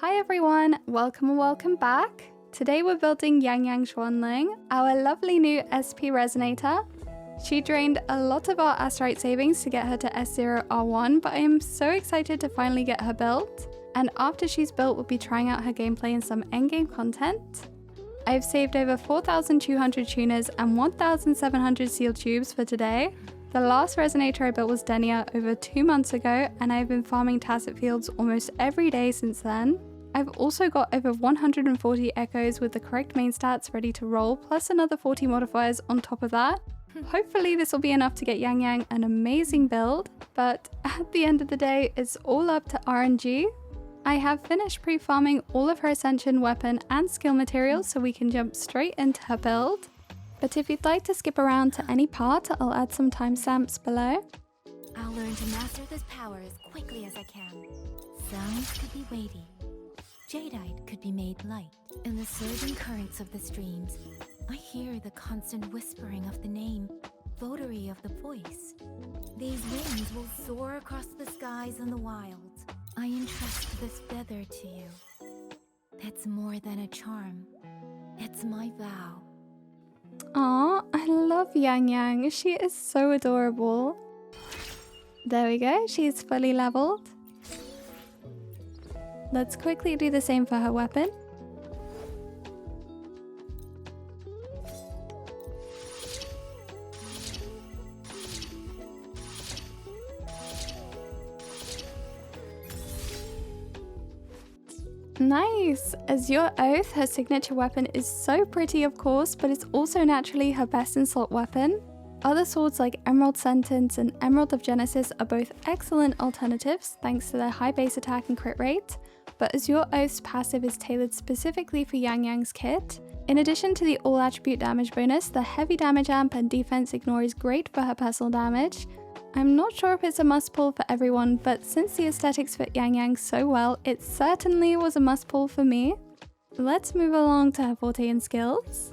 Hi everyone, welcome and welcome back. Today we're building Yangyang Xuanling, our lovely new SP Resonator. She drained a lot of our Asterite savings to get her to S0 R1, but I am so excited to finally get her built. And after she's built, we'll be trying out her gameplay and some endgame content. I've saved over 4,200 tuners and 1,700 seal tubes for today. The last Resonator I built was Denia over 2 months ago, and I've been farming tacit fields almost every day since then. I've also got over 140 echoes with the correct main stats ready to roll, plus another 40 modifiers on top of that. Hopefully this will be enough to get Yangyang an amazing build, but at the end of the day, it's all up to RNG. I have finished pre-farming all of her Ascension weapon and skill materials so we can jump straight into her build. But if you'd like to skip around to any part, I'll add some timestamps below. I'll learn to master this power as quickly as I can. Sounds could be weighty. Jadeite could be made light. In the surging currents of the streams, I hear the constant whispering of the name, votary of the voice. These wings will soar across the skies and the wilds. I entrust this feather to you. It's more than a charm. It's my vow. Aw, I love Yangyang. She is so adorable. There we go, she's fully leveled. Let's quickly do the same for her weapon. Nice! Azure Oath, her signature weapon, is so pretty of course, but it's also naturally her best in slot weapon. Other swords like Emerald Sentence and Emerald of Genesis are both excellent alternatives thanks to their high base attack and crit rate, but Azure Oath's passive is tailored specifically for Yangyang's kit. In addition to the all attribute damage bonus, the heavy damage amp and defense ignore is great for her personal damage. I'm not sure if it's a must pull for everyone, but since the aesthetics fit Yangyang so well, it certainly was a must pull for me. Let's move along to her Forte Skills.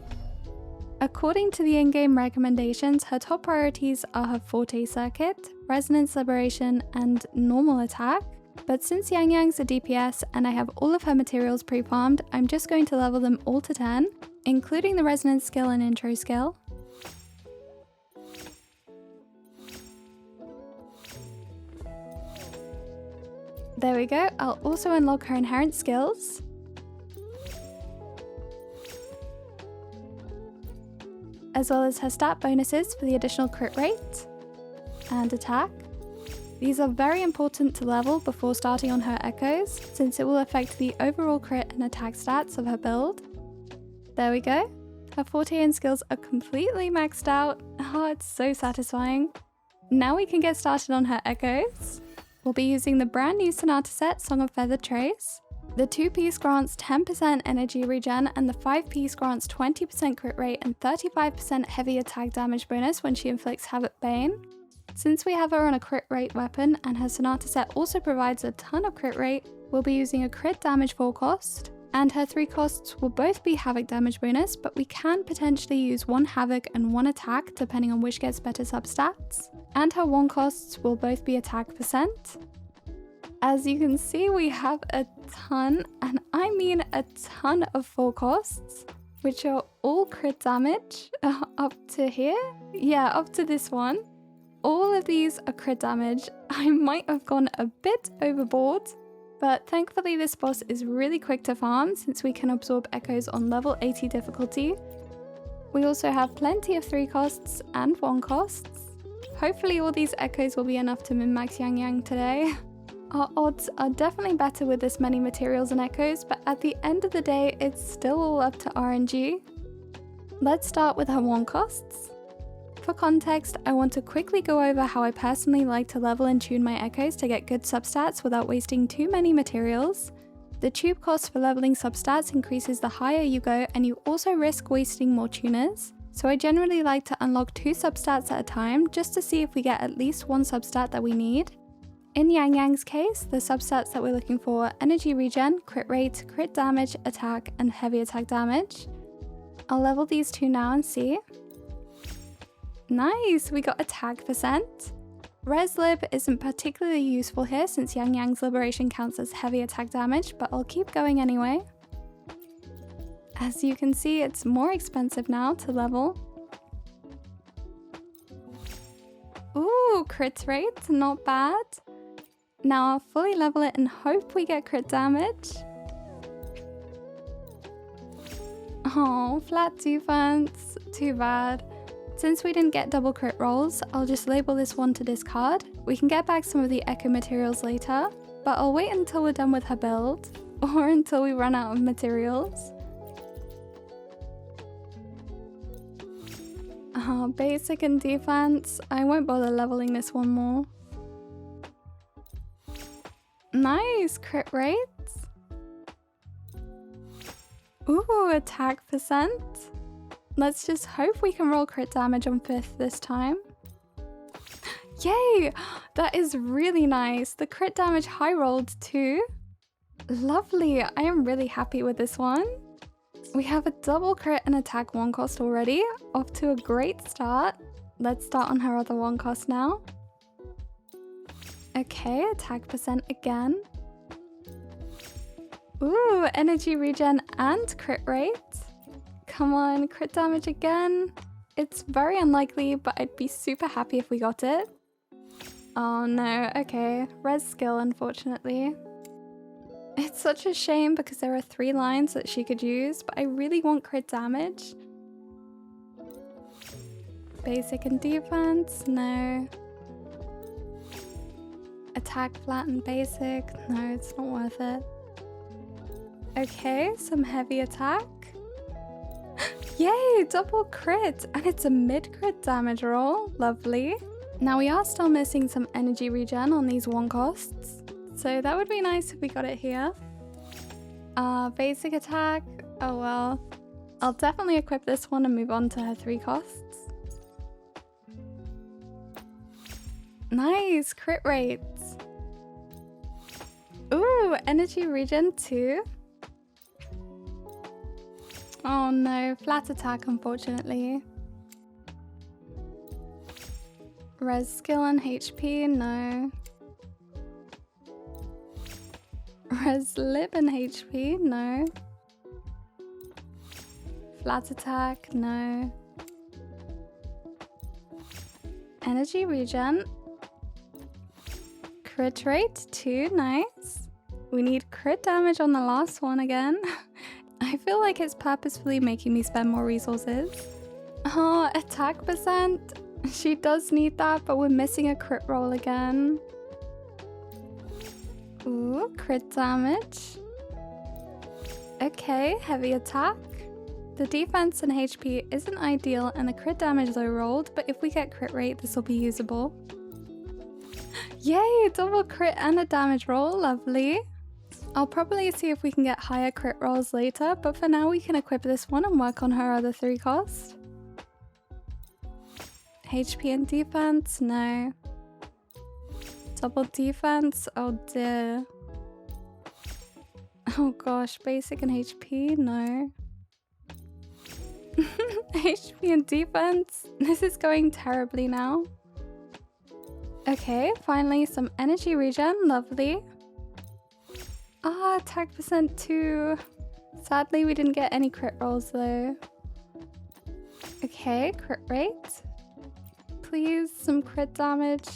According to the in-game recommendations, her top priorities are her Forte Circuit, Resonance Liberation, and Normal Attack. But since Yangyang's a DPS and I have all of her materials pre-farmed, I'm just going to level them all to 10, including the Resonance skill and Intro skill. There we go, I'll also unlock her inherent skills. As well as her stat bonuses for the additional crit rate and attack. These are very important to level before starting on her echoes, since it will affect the overall crit and attack stats of her build. There we go. Her Forte skills are completely maxed out. Oh, it's so satisfying. Now we can get started on her echoes. We'll be using the brand new Sonata set, Song of Feathered Trace. The 2-piece grants 10% energy regen and the 5-piece grants 20% crit rate and 35% heavy attack damage bonus when she inflicts Havoc Bane. Since we have her on a crit rate weapon and her Sonata set also provides a ton of crit rate, we'll be using a crit damage 4 cost, and her 3 costs will both be Havoc damage bonus, but we can potentially use 1 Havoc and 1 attack depending on which gets better substats, and her 1 costs will both be attack percent. As you can see, we have a ton, and I mean a ton of 4 costs, which are all crit damage up to here. Yeah, up to this one. All of these are crit damage. I might have gone a bit overboard, but thankfully this boss is really quick to farm since we can absorb echoes on level 80 difficulty. We also have plenty of 3 costs and 1 costs. Hopefully all these echoes will be enough to min-max Yangyang today. Our odds are definitely better with this many materials and echoes, but at the end of the day, it's still all up to RNG. Let's start with her 1 costs. For context, I want to quickly go over how I personally like to level and tune my echoes to get good substats without wasting too many materials. The tube cost for leveling substats increases the higher you go, and you also risk wasting more tuners. So I generally like to unlock 2 substats at a time just to see if we get at least 1 substat that we need. In Yangyang's case, the substats that we're looking for are energy regen, crit rate, crit damage, attack, and heavy attack damage. I'll level these 2 now and see. Nice, we got attack percent. Res Lib isn't particularly useful here since Yangyang's Liberation counts as heavy attack damage, but I'll keep going anyway. As you can see, it's more expensive now to level. Ooh, crit rate, not bad. Now I'll fully level it and hope we get crit damage. Oh, flat defense, too bad. Since we didn't get double crit rolls, I'll just label this one to discard. We can get back some of the echo materials later, but I'll wait until we're done with her build, or until we run out of materials. Basic and defense. I won't bother leveling this one more. Nice, crit rates. Ooh, attack percent. Let's just hope we can roll crit damage on 5th this time. Yay! That is really nice. The crit damage high rolled too. Lovely. I am really happy with this one. We have a double crit and attack 1 cost already. Off to a great start. Let's start on her other 1 cost now. Okay, attack percent again. Ooh, energy regen and crit rate. Come on, crit damage again. It's very unlikely, but I'd be super happy if we got it. Oh no, okay. Res skill, unfortunately. It's such a shame because there are 3 lines that she could use, but I really want crit damage. Basic and defense, no. Attack flat and basic, no, it's not worth it. Okay, some heavy attack. Yay, double crit, and it's a mid-crit damage roll, lovely. Now we are still missing some energy regen on these 1 costs, so that would be nice if we got it here. Basic attack, oh well. I'll definitely equip this one and move on to her 3 costs. Nice, crit rates. Ooh, energy regen 2. Oh no, flat attack unfortunately. Res skill and HP, no. Res lib and HP, no. Flat attack, no. Energy regen. Crit rate, 2, nice. We need crit damage on the last one again. I feel like it's purposefully making me spend more resources. Oh, attack percent. She does need that, but we're missing a crit roll again. Ooh, crit damage. Okay, heavy attack. The defense and HP isn't ideal and the crit damage though rolled, but if we get crit rate, this will be usable. Yay, double crit and a damage roll, lovely. I'll probably see if we can get higher crit rolls later, but for now we can equip this one and work on her other 3 costs. HP and defense, no. Double defense, oh dear. Oh gosh, basic and HP, no. HP and defense, this is going terribly now. Okay, finally some energy regen, lovely. Ah, attack percent 2. Sadly, we didn't get any crit rolls though. Okay, crit rate. Please, some crit damage.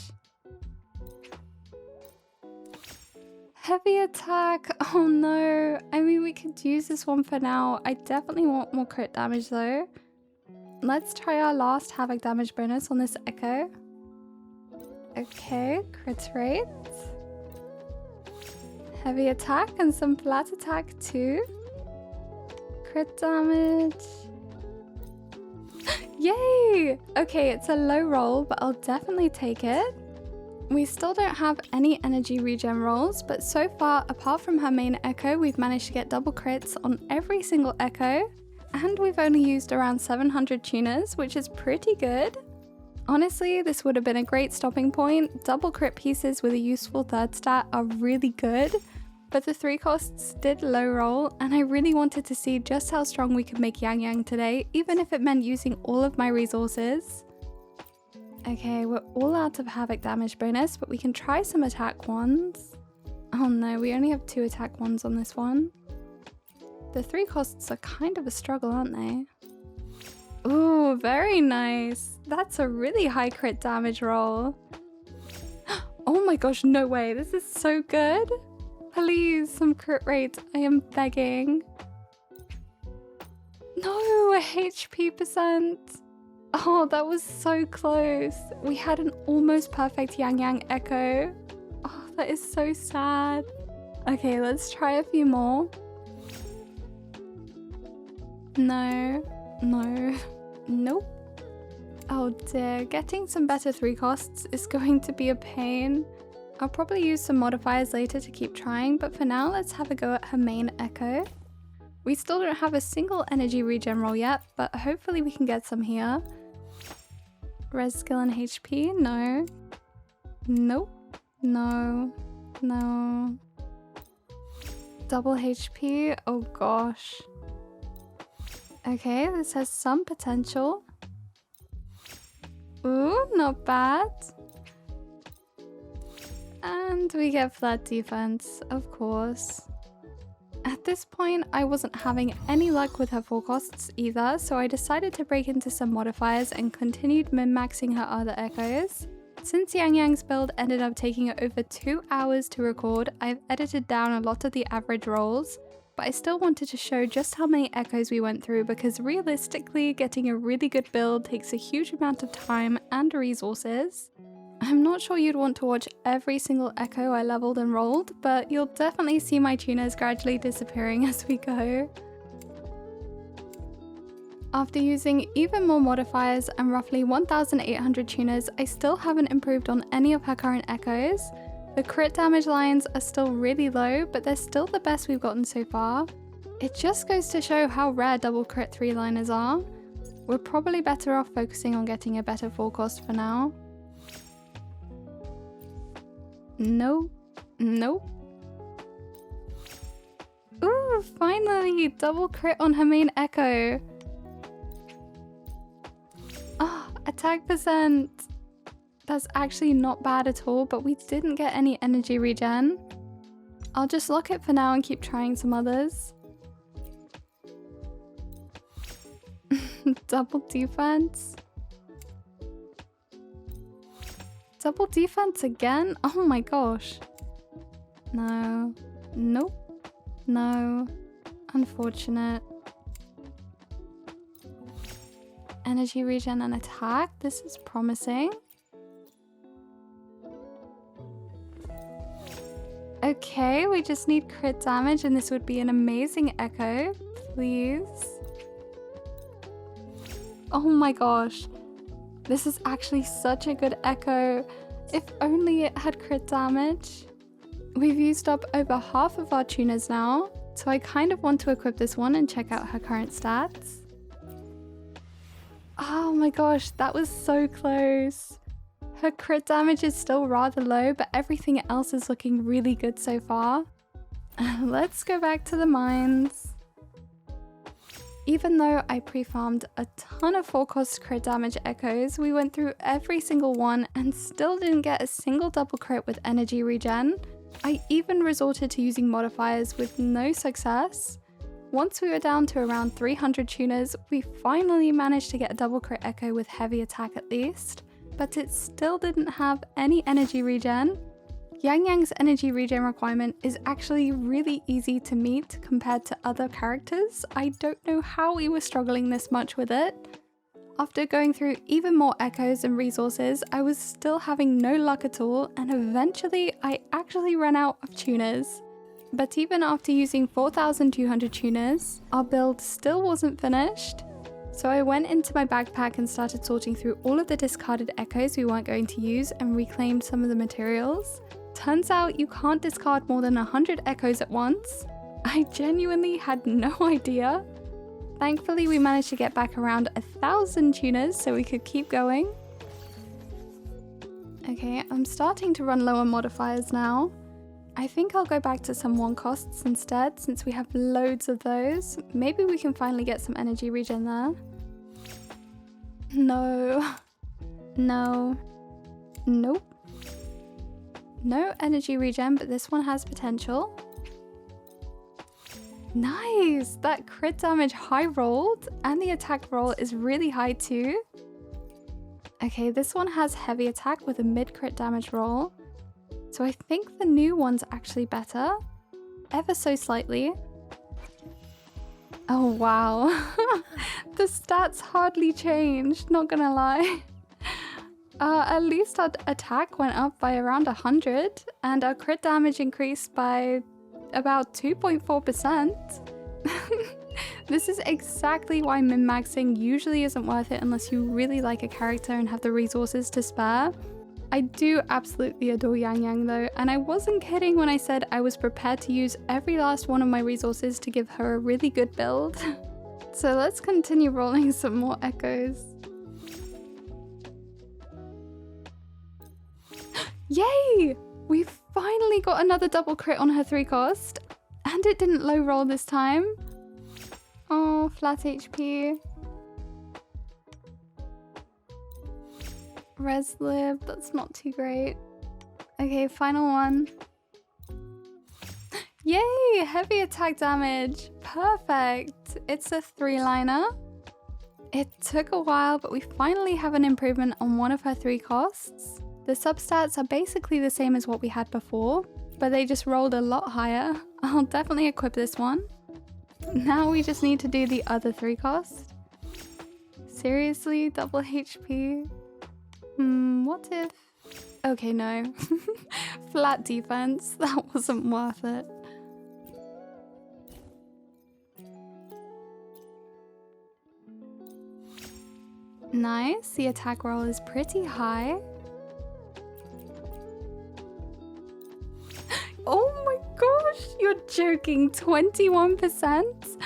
Heavy attack. Oh no. I mean, we could use this one for now. I definitely want more crit damage though. Let's try our last havoc damage bonus on this echo. Okay, crit rate. Heavy attack and some flat attack too. Crit damage. Yay! Okay, it's a low roll, but I'll definitely take it. We still don't have any energy regen rolls, but so far, apart from her main echo, we've managed to get double crits on every single echo, and we've only used around 700 tuners, which is pretty good. Honestly, this would have been a great stopping point. Double crit pieces with a useful 3rd stat are really good, but the 3 costs did low roll, and I really wanted to see just how strong we could make Yangyang today, even if it meant using all of my resources. Okay, we're all out of havoc damage bonus, but we can try some attack ones. Oh no, we only have 2 attack ones on this one. The 3 costs are kind of a struggle, aren't they? Ooh, very nice. That's a really high crit damage roll. Oh my gosh, no way. This is so good. Please, some crit rate. I am begging. No, a HP percent. Oh, that was so close. We had an almost perfect Yangyang echo. Oh, that is so sad. Okay, let's try a few more. No, no, nope. Oh dear, getting some better 3 costs is going to be a pain. I'll probably use some modifiers later to keep trying, but for now let's have a go at her main echo. We still don't have a single energy regen roll yet, but hopefully we can get some here. Res skill and HP, no. Nope, no, no. Double HP, oh gosh. Okay, this has some potential. Ooh, not bad. And we get flat defense, of course. At this point, I wasn't having any luck with her 4 costs either, so I decided to break into some modifiers and continued min-maxing her other echoes. Since Yangyang's build ended up taking over 2 hours to record, I've edited down a lot of the average rolls, but I still wanted to show just how many echoes we went through because realistically, getting a really good build takes a huge amount of time and resources. I'm not sure you'd want to watch every single echo I leveled and rolled, but you'll definitely see my tuners gradually disappearing as we go. After using even more modifiers and roughly 1,800 tuners, I still haven't improved on any of her current echoes. The crit damage lines are still really low, but they're still the best we've gotten so far. It just goes to show how rare double crit 3-liners are. We're probably better off focusing on getting a better 4 cost for now. Nope. Nope. Ooh, finally! Double crit on her main echo. Ah, oh, attack percent. That's actually not bad at all, but we didn't get any energy regen. I'll just lock it for now and keep trying some others. Double defense. Double defense again? Oh my gosh. No. Nope. No. Unfortunate. Energy regen and attack. This is promising. Okay, we just need crit damage and this would be an amazing echo. Please. Oh my gosh. This is actually such a good echo. If only it had crit damage. We've used up over half of our tuners now, so I kind of want to equip this one and check out her current stats. Oh my gosh, that was so close. Her crit damage is still rather low, but everything else is looking really good so far. Let's go back to the mines. Even though I pre-farmed a ton of 4-cost crit damage echoes, we went through every single one and still didn't get a single double crit with energy regen. I even resorted to using modifiers with no success. Once we were down to around 300 tuners, we finally managed to get a double crit echo with heavy attack at least, but it still didn't have any energy regen. Yangyang's energy regen requirement is actually really easy to meet compared to other characters. I don't know how we were struggling this much with it. After going through even more echoes and resources, I was still having no luck at all, and eventually I actually ran out of tuners. But even after using 4,200 tuners, our build still wasn't finished. So I went into my backpack and started sorting through all of the discarded echoes we weren't going to use and reclaimed some of the materials. Turns out you can't discard more than 100 echoes at once. I genuinely had no idea. Thankfully, we managed to get back around 1,000 tuners so we could keep going. Okay, I'm starting to run low on modifiers now. I think I'll go back to some 1-costs instead since we have loads of those. Maybe we can finally get some energy regen there. No. No. Nope. No energy regen, but this one has potential. Nice! That crit damage high rolled, and the attack roll is really high too. Okay, this one has heavy attack with a mid crit damage roll. So I think the new one's actually better. Ever so slightly. Oh wow. The stats hardly changed, not gonna lie. At least our attack went up by around 100, and our crit damage increased by about 2.4%. This is exactly why min-maxing usually isn't worth it unless you really like a character and have the resources to spare. I do absolutely adore Yangyang though, and I wasn't kidding when I said I was prepared to use every last one of my resources to give her a really good build. So let's continue rolling some more echoes. Yay! We finally got another double crit on her 3 cost, and it didn't low roll this time. Oh, flat HP. Res live, that's not too great. Okay, final one. Yay! Heavy attack damage. Perfect. It's a 3-liner. It took a while, but we finally have an improvement on one of her 3 costs. The substats are basically the same as what we had before, but they just rolled a lot higher. I'll definitely equip this one. Now we just need to do the other 3 cost. Seriously, double HP? What if... Okay, no. Flat defense, that wasn't worth it. Nice, the attack roll is pretty high. Oh my gosh, you're joking, 21%?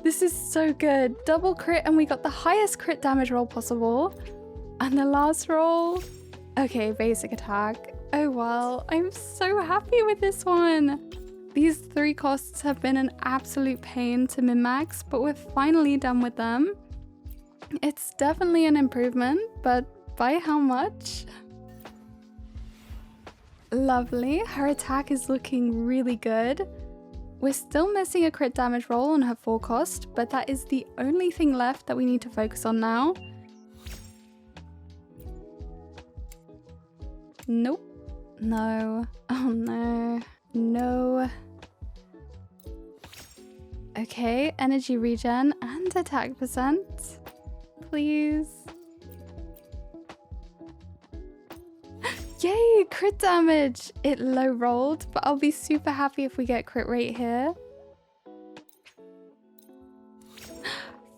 This is so good. Double crit and we got the highest crit damage roll possible. And the last roll, okay, basic attack. Oh well, I'm so happy with this one. These 3 costs have been an absolute pain to min-max, but we're finally done with them. It's definitely an improvement, but by how much? Lovely, her attack is looking really good. We're still missing a crit damage roll on her 4 cost, but that is the only thing left that we need to focus on now. Nope. No. Oh no. No. Okay, energy regen and attack percent. Please. Yay, crit damage! It low rolled, but I'll be super happy if we get crit rate here.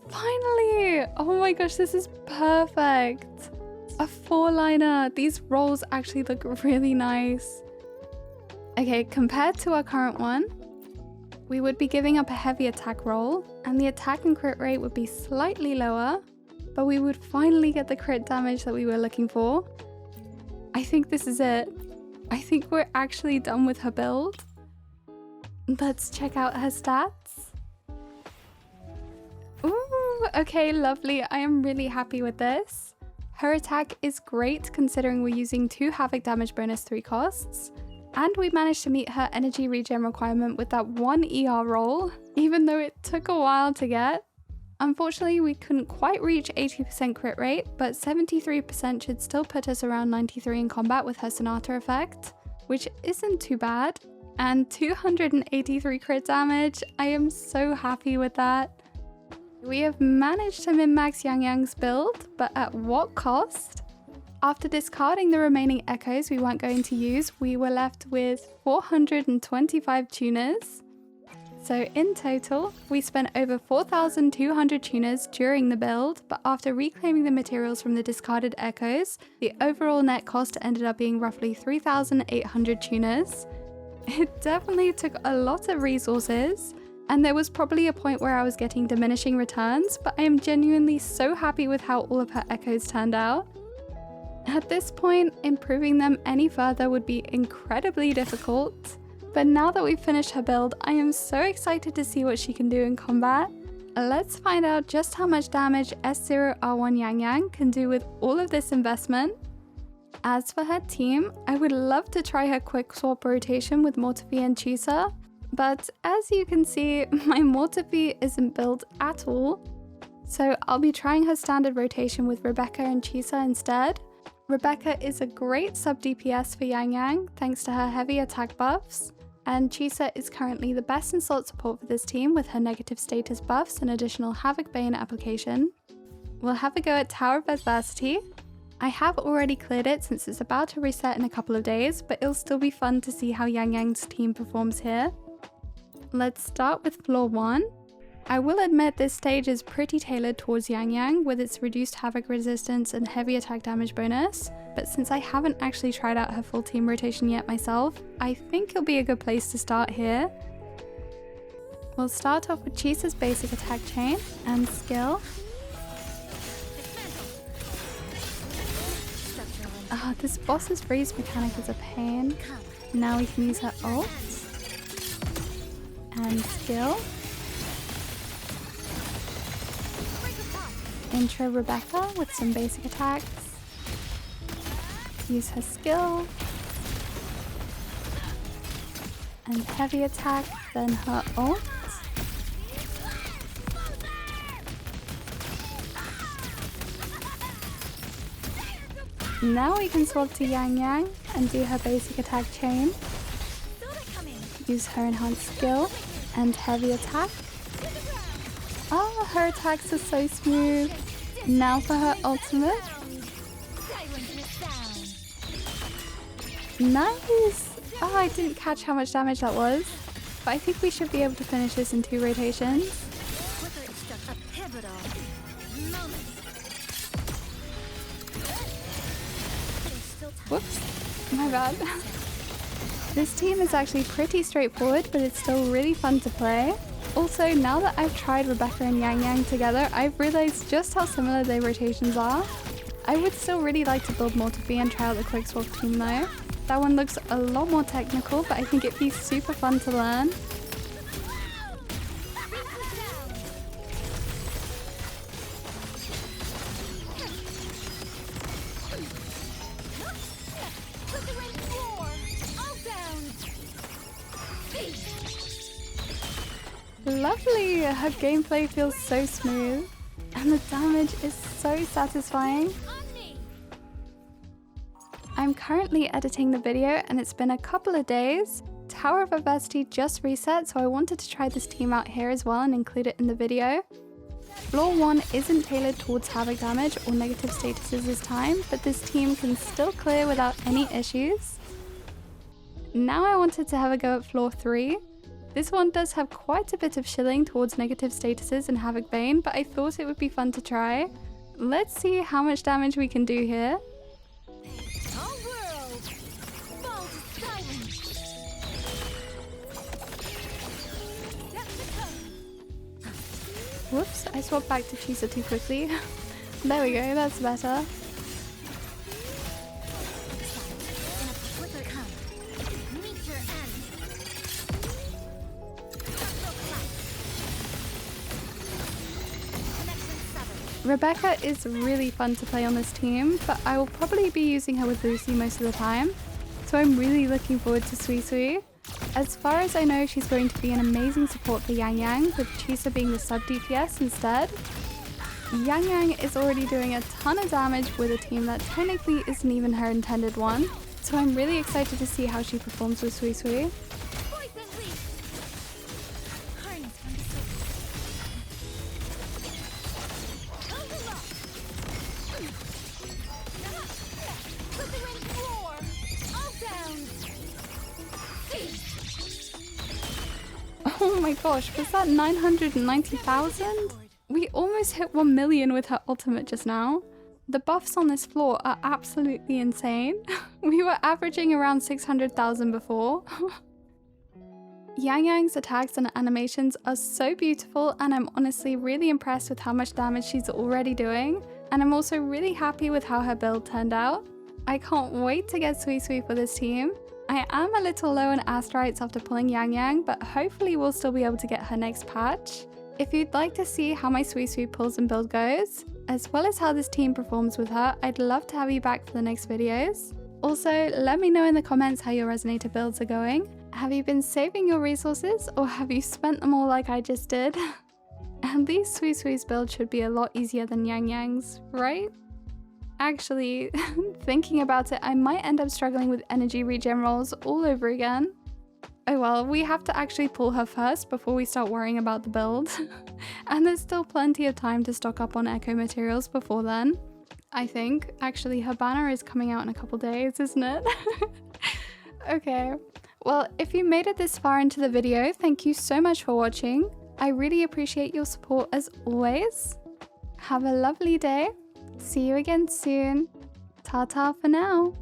Finally! Oh my gosh, this is perfect. A 4-liner. These rolls actually look really nice. Okay, compared to our current one, we would be giving up a heavy attack roll, and the attack and crit rate would be slightly lower, but we would finally get the crit damage that we were looking for. I think this is it. I think we're actually done with her build. Let's check out her stats. Ooh, okay, lovely. I am really happy with this. Her attack is great considering we're using 2 havoc damage bonus 3 costs. And we managed to meet her energy regen requirement with that 1 ER roll, even though it took a while to get. Unfortunately, we couldn't quite reach 80% crit rate, but 73% should still put us around 93 in combat with her Sonata effect, which isn't too bad. And 283 crit damage, I am so happy with that. We have managed to min-max Yangyang's build, but at what cost? After discarding the remaining echoes we weren't going to use, we were left with 425 tuners. So in total, we spent over 4,200 tuners during the build, but after reclaiming the materials from the discarded echoes, the overall net cost ended up being roughly 3,800 tuners. It definitely took a lot of resources, and there was probably a point where I was getting diminishing returns, but I am genuinely so happy with how all of her echoes turned out. At this point, improving them any further would be incredibly difficult, but now that we've finished her build, I am so excited to see what she can do in combat. Let's find out just how much damage S0R1 Yangyang can do with all of this investment. As for her team, I would love to try her quick swap rotation with Mortefi and Chisa, but as you can see, my Mortefi isn't built at all, so I'll be trying her standard rotation with Rebecca and Chisa instead. Rebecca is a great sub DPS for Yangyang thanks to her heavy attack buffs, and Chisa is currently the best in slot support for this team with her negative status buffs and additional Havoc Bane application. We'll have a go at Tower of Adversity. I have already cleared it since it's about to reset in a couple of days, but it'll still be fun to see how Yangyang's team performs here. Let's start with floor 1. I will admit this stage is pretty tailored towards Yangyang with its reduced havoc resistance and heavy attack damage bonus, but since I haven't actually tried out her full team rotation yet myself, I think it'll be a good place to start here. We'll start off with Chisa's basic attack chain and skill. This boss's freeze mechanic is a pain. Now we can use her ult and skill. Intro Rebecca with some basic attacks. Use her skill. And heavy attack, then her ult. Now we can swap to Yangyang and do her basic attack chain. Use her enhanced skill and heavy attack. Oh, her attacks are so smooth. Now for her ultimate. Nice! Oh, I didn't catch how much damage that was, but I think we should be able to finish this in 2 rotations. Whoops, my bad. This team is actually pretty straightforward, but it's still really fun to play. Also, now that I've tried Rebecca and Yangyang together, I've realized just how similar their rotations are. I would still really like to build Mortefi and try out the quick swap team though. That one looks a lot more technical, but I think it'd be super fun to learn. Lovely! Her gameplay feels so smooth, and the damage is so satisfying. I'm currently editing the video and it's been a couple of days. Tower of Adversity just reset, so I wanted to try this team out here as well and include it in the video. Floor 1 isn't tailored towards havoc damage or negative statuses this time, but this team can still clear without any issues. Now I wanted to have a go at floor 3. This one does have quite a bit of shilling towards negative statuses and Havoc Bane, but I thought it would be fun to try. Let's see how much damage we can do here. Whoops, I swapped back to Chisa too quickly. There we go, that's better. Rebecca is really fun to play on this team, but I will probably be using her with Lucy most of the time, so I'm really looking forward to Sui Sui. As far as I know, she's going to be an amazing support for Yangyang, with Chisa being the sub DPS instead. Yangyang is already doing a ton of damage with a team that technically isn't even her intended one, so I'm really excited to see how she performs with Sui Sui. Oh my gosh, was that 990,000? We almost hit 1 million with her ultimate just now. The buffs on this floor are absolutely insane. We were averaging around 600,000 before. Yangyang's attacks and animations are so beautiful, and I'm honestly really impressed with how much damage she's already doing. And I'm also really happy with how her build turned out. I can't wait to get Sui Sui for this team. I am a little low on Asterites after pulling Yangyang, but hopefully we'll still be able to get her next patch. If you'd like to see how my Sweet pulls and build goes, as well as how this team performs with her, I'd love to have you back for the next videos. Also, let me know in the comments how your Resonator builds are going. Have you been saving your resources, or have you spent them all like I just did? And these Sweet's builds should be a lot easier than Yangyang's, right? Actually, thinking about it, I might end up struggling with energy regen rolls all over again. Oh well, we have to actually pull her first before we start worrying about the build. And there's still plenty of time to stock up on echo materials before then. I think. Actually, her banner is coming out in a couple days, isn't it? Okay. Well, if you made it this far into the video, thank you so much for watching. I really appreciate your support as always. Have a lovely day. See you again soon. Ta-ta for now.